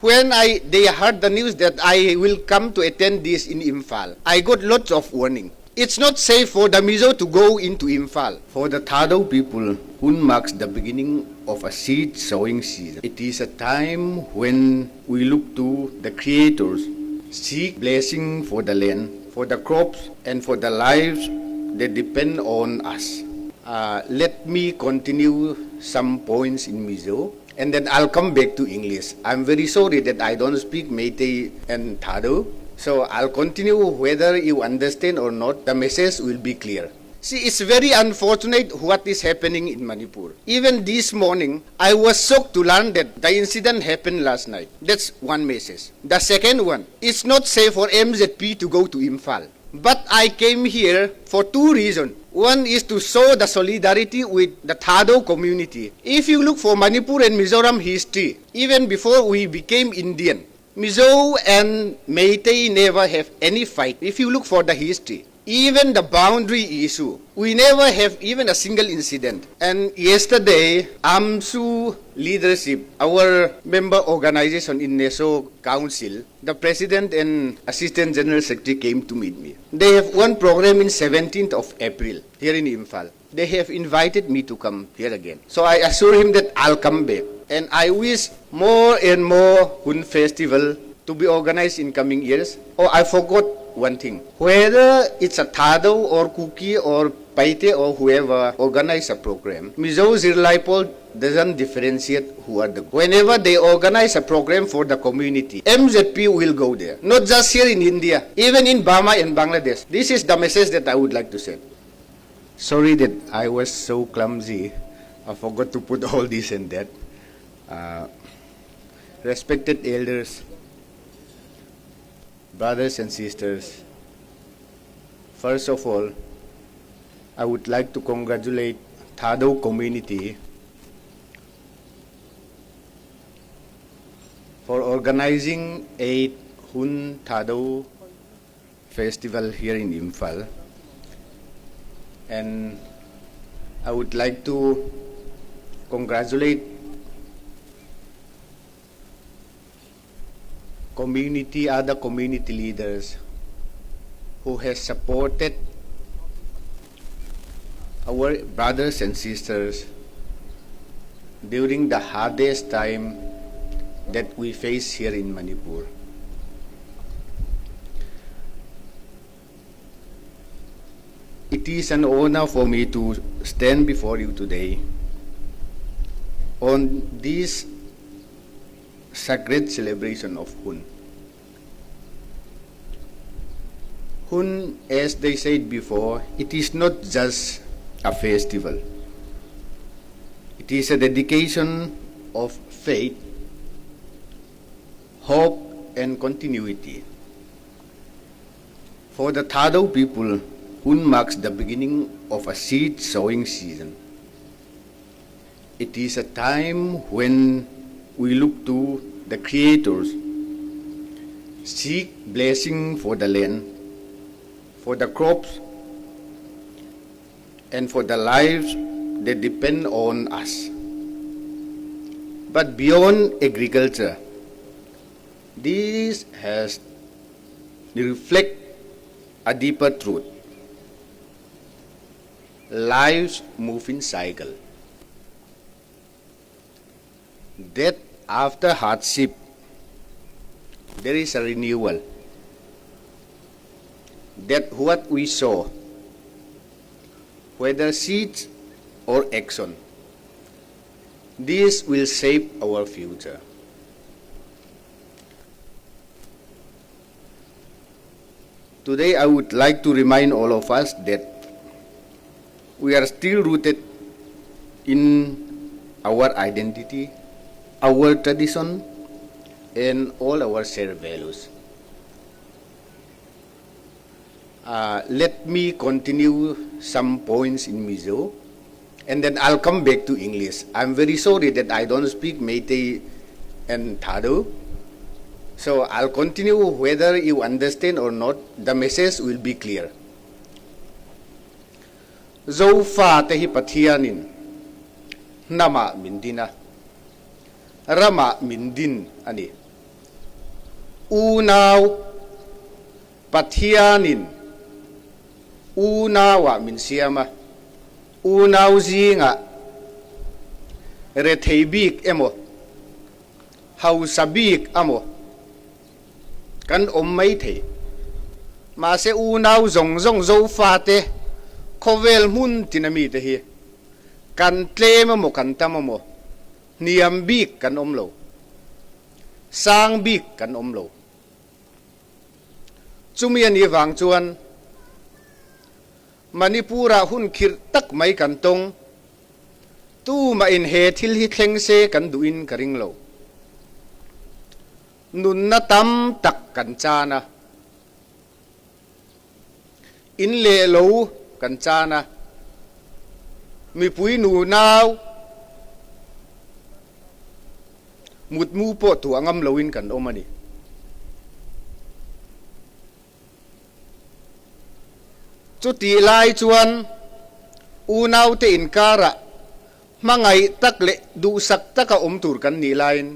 When they heard the news that I will come to attend this in Imphal, I got lots of warning. It's not safe for the Mizo to go into Imphal. For the Thadou people, HUN marks the beginning of a seed sowing season. It is a time when we look to the creators, seek blessing for the land, for the crops, and for the lives that depend on us. Let me continue some points in Mizo, and then I'll come back to English. I'm very sorry that I don't speak Meitei and Thadou, so I'll continue. Whether you understand or not, the message will be clear. See, it's very unfortunate what is happening in Manipur. Even this morning, I was shocked to learn that the incident happened last night. That's one message. The second one, it's not safe for MZP to go to Imphal. But I came here for two reasons. One is to show the solidarity with the Thadou community. If you look for Manipur and Mizoram history, even before we became Indian, Mizo and Meitei never have any fight. If you look for the history, even the boundary issue, we never have even a single incident. And yesterday, AMSU leadership, our member organization in Neso Council, the President and Assistant General Secretary came to meet me. They have one program in 17th of April here in Imphal. They have invited me to come here again. So I assure him that I'll come back. And I wish more and more HUN festival to be organized in coming years. Oh, I forgot one thing. Whether it's a Thadou or Kuki or Paite or whoever organize a program, Mizo Zirlaipol doesn't differentiate who are the. Whenever they organize a program for the community, MZP will go there. Not just here in India, even in Burma and Bangladesh. This is the message that I would like to send. Sorry that I was so clumsy. I forgot to put all this and that. Respected elders, brothers and sisters, first of all, I would like to congratulate Thadou community for organizing a HUN Thadou festival here in Imphal. And I would like to congratulate other community leaders who has supported our brothers and sisters during the hardest time that we face here in Manipur. It is an honor for me to stand before you today on this sacred celebration of HUN. HUN, as they said before, it is not just a festival. It is a dedication of faith, hope, and continuity. For the Thadou people, HUN marks the beginning of a seed sowing season. It is a time when we look to the creators, seek blessing for the land, for the crops, and for the lives that depend on us. But beyond agriculture, this has reflect a deeper truth. Lives move in cycle. That after hardship, there is a renewal. That what we sow, whether seeds or action, this will shape our future. Today I would like to remind all of us that we are still rooted in our identity, our tradition, and all our shared values. Let me continue some points in Mizo, and then I'll come back to English. I'm very sorry that I don't speak Meitei and Thadou, so I'll continue. Whether you understand or not, the message will be clear. Zofa tehi pathianin nama mindina Rama Mindin ani unaw pathianin unawa min siama unaw zinga retheibik emo hausabik amo kan mai the ma se unaw zong zong zo fa te khovel mun tinami te hi kan tlem mo kan tamamo niam bik kan lo sang bik kan lo chumi ani wang chuan Manipura hun khir tak mai kan tong tu ma in he thil hi thleng se kan duin karing lo nun na tam tak kan chana in le lo kan chana mi pui nu naw mut mu po tu angam loin kan omani chuti lai chuan unaw te in kara mangai tak le du sak taka tur kan ni lain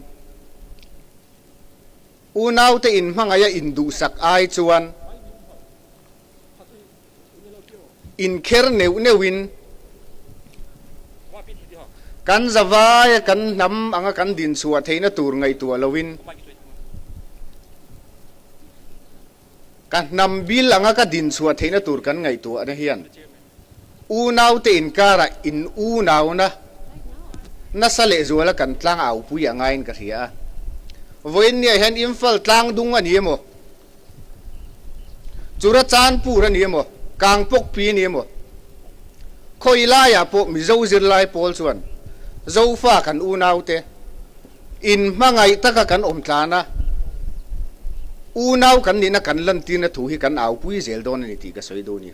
unaw te in mangaya in du sak ai chuan in kher neuin kan zawai kan nam anga kan din suwa theina tur ngai tu lowin kan nam bil anga ka din suwa theina tur kan ngai tu ana hian unaw te in kara in unaw na sale zuala kan tlang au pui angain ka ria voin ni hen Imphal tlang dung ani mo chura chan pura ni mo kang pok pi ni mo khoi la ya po mi zo zir lai pol chuan zo fa kan unaw te in mangai taka kan tlana unaw kan ni na kan lan ti na thu hi kan au pui zel don ni ti ka soi do ni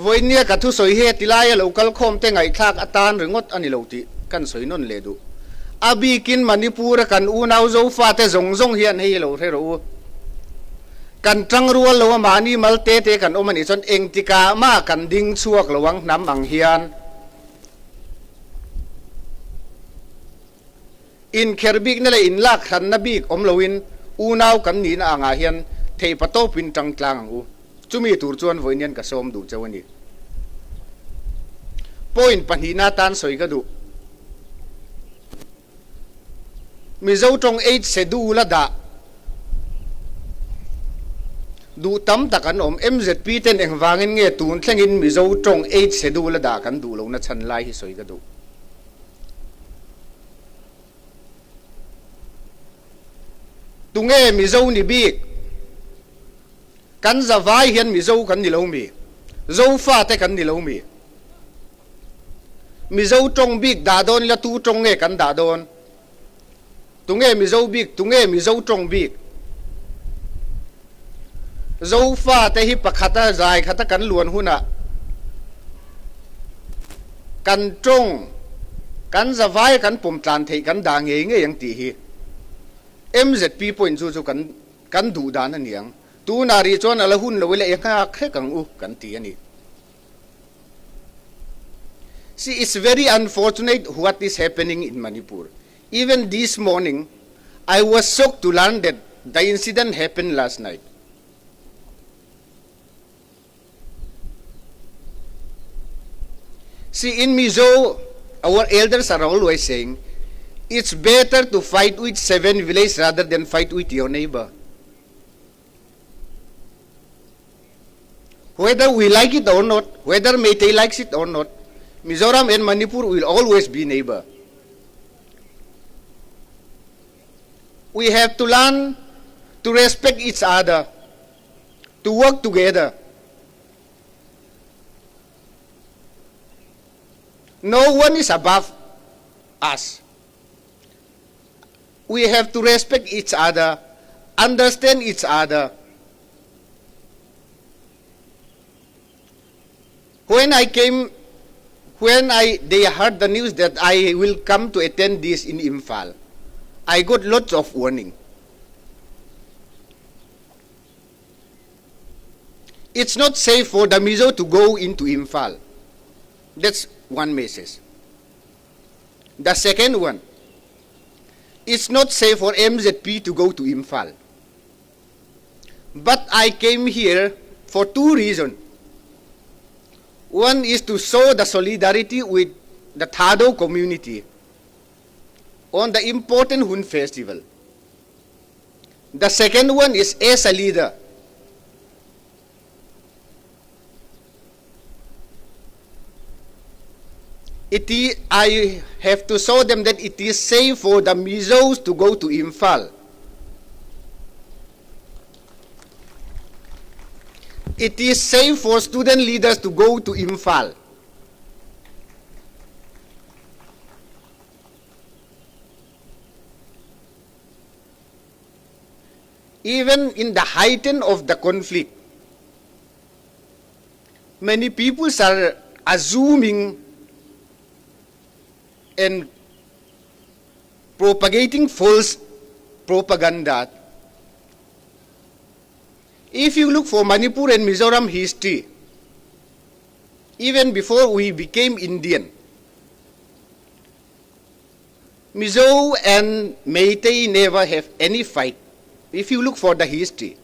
voin nia ka thu soi he tilai local khom te ngai thak atan ringot ani lo ti kan soi non le du abi kin Manipura kan unaw zo fa te zong zong hian hei lo the ro kan tang rual lo mani mal te te kan omani chon eng tika ma kan ding chuak lowang nam ang hian in kherbik na le in lak khan na bik loin unaw kan ni na anga hian thei pato pin tang tlang ang u chumi tur chuan voinian ka som du chawani point panhina tan soi ka du mizo tong 8 schedule da du tam takan MZP ten engwangin nge tun thlengin mizo tong 8 schedule da kan du lo na chan lai hi soi ka du tunge mizo ni bik kan zawai hian mizo kan ni lo mi zo fa te kan ni lo mi mizo tong bik da don la tu tong nge kan da don tunge mizo bik tunge mizo tong bik zo fa te hi pakhata zai khata kan luan huna kan tong kan zawai kan pum tlan thei kan da nge nge yang ti hi MZP point chu kan du dan na niang tu nari chon ala hun lo le ka khe kang u kan ti ani see it's very unfortunate what is happening in Manipur. Even this morning I was shocked to learn that the incident happened last night. See, in Mizo, our elders are always saying it's better to fight with 7 villages rather than fight with your neighbor. Whether we like it or not, whether Meitei likes it or not, Mizoram and Manipur will always be neighbor. We have to learn to respect each other, to work together. No one is above us. We have to respect each other, understand each other. When they heard the news that I will come to attend this in Imphal, I got lots of warning. It's not safe for the Mizo to go into Imphal. That's one message. The second one, It's not safe for MZP to go to Imphal. But I came here for two reasons. One is to show the solidarity with the Thadou community on the important HUN festival. The second one is as a leader. I have to show them that it is safe for the Mizos to go to Imphal. It is safe for student leaders to go to Imphal. Even in the height of the conflict, many people are assuming and propagating false propaganda. If you look for Manipur and Mizoram history, even before we became Indian, Mizo and Meitei never have any fight. If you look for the history,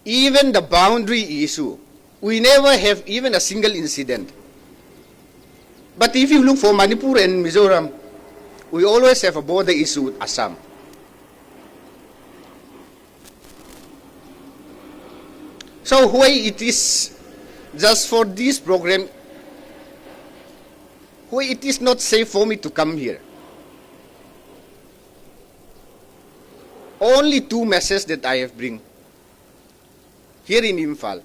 even the boundary issue, we never have even a single incident. But if you look for Manipur and Mizoram, we always have a border issue with Assam. So why it is just for this program, why it is not safe for me to come here? Only two messages that I have bring here in Imphal.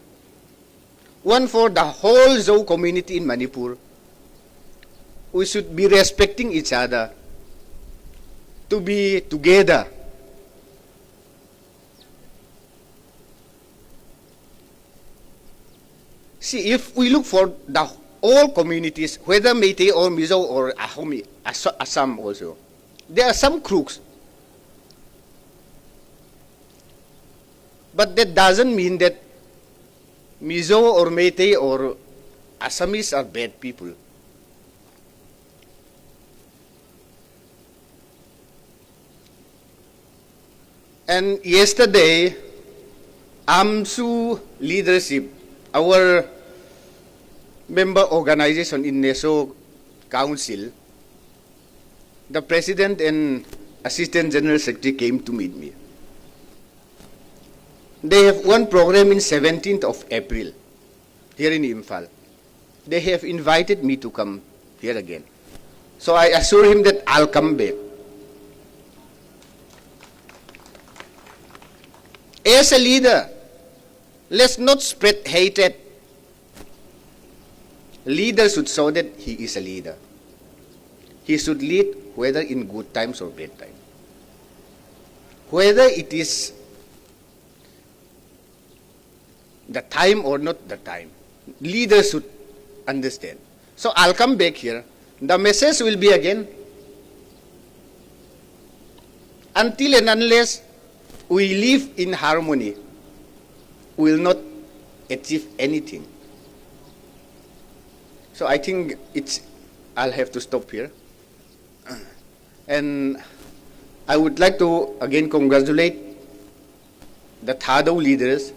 One for the whole Zo community in Manipur. We should be respecting each other, to be together. See, if we look for the all communities, whether Meitei or Mizo or Ahomi, Assam also, there are some crooks. But that doesn't mean that Mizo or Meitei or Assamese are bad people. And yesterday, AMSU leadership, our member organization in Neso Council, the President and Assistant General Secretary came to meet me. They have one program in 17th of April here in Imphal. They have invited me to come here again. So I assure him that I'll come back. As a leader, let's not spread hatred. Leader should show that he is a leader. He should lead whether in good times or bad times. Whether it is the time or not the time, leaders should understand. So I'll come back here. The message will be again, until and unless we live in harmony, we will not achieve anything. So I think I'll have to stop here. And I would like to again congratulate the Thadou leaders.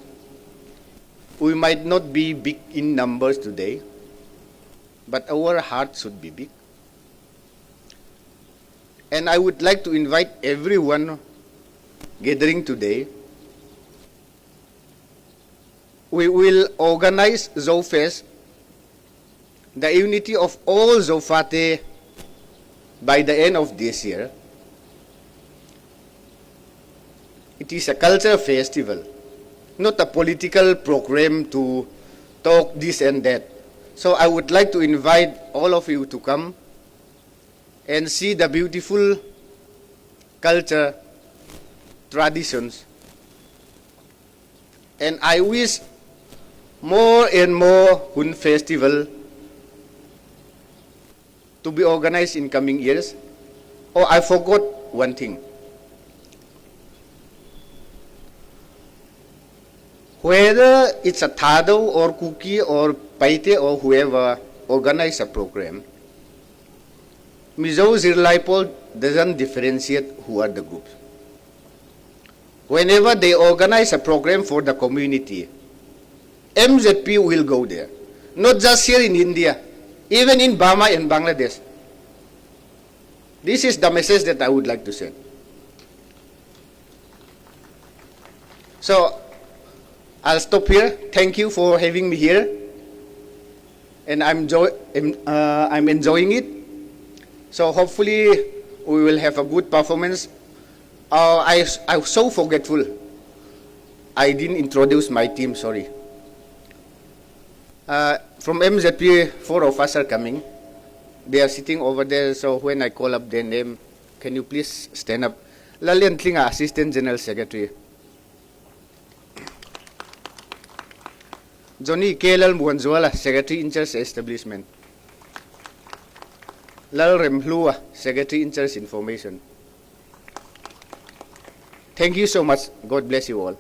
We might not be big in numbers today, but our heart should be big. And I would like to invite everyone gathering today. We will organize Zofest, the unity of all Zofate, by the end of this year. It is a cultural festival, not a political program to talk this and that. So I would like to invite all of you to come and see the beautiful culture, traditions. And I wish more and more HUN festival to be organized in coming years. Oh, I forgot one thing. Whether it's a Thadou or Kuki or Paite or whoever organize a program, Mizo Zirlaipol doesn't differentiate who are the groups. Whenever they organize a program for the community, MZP will go there. Not just here in India, even in Burma and Bangladesh. This is the message that I would like to send. So, I'll stop here. Thank you for having me here. And I'm enjoying it. So hopefully we will have a good performance. I'm so forgetful. I didn't introduce my team, sorry. From MZP, 4 of us are coming. They are sitting over there, so when I call up their name, can you please stand up? Lalian Tlinga, Assistant General Secretary. Johnny Kelal Muanzuala, Secretary in Charge Establishment. Lalremruata, Secretary in Charge Information. Thank you so much. God bless you all.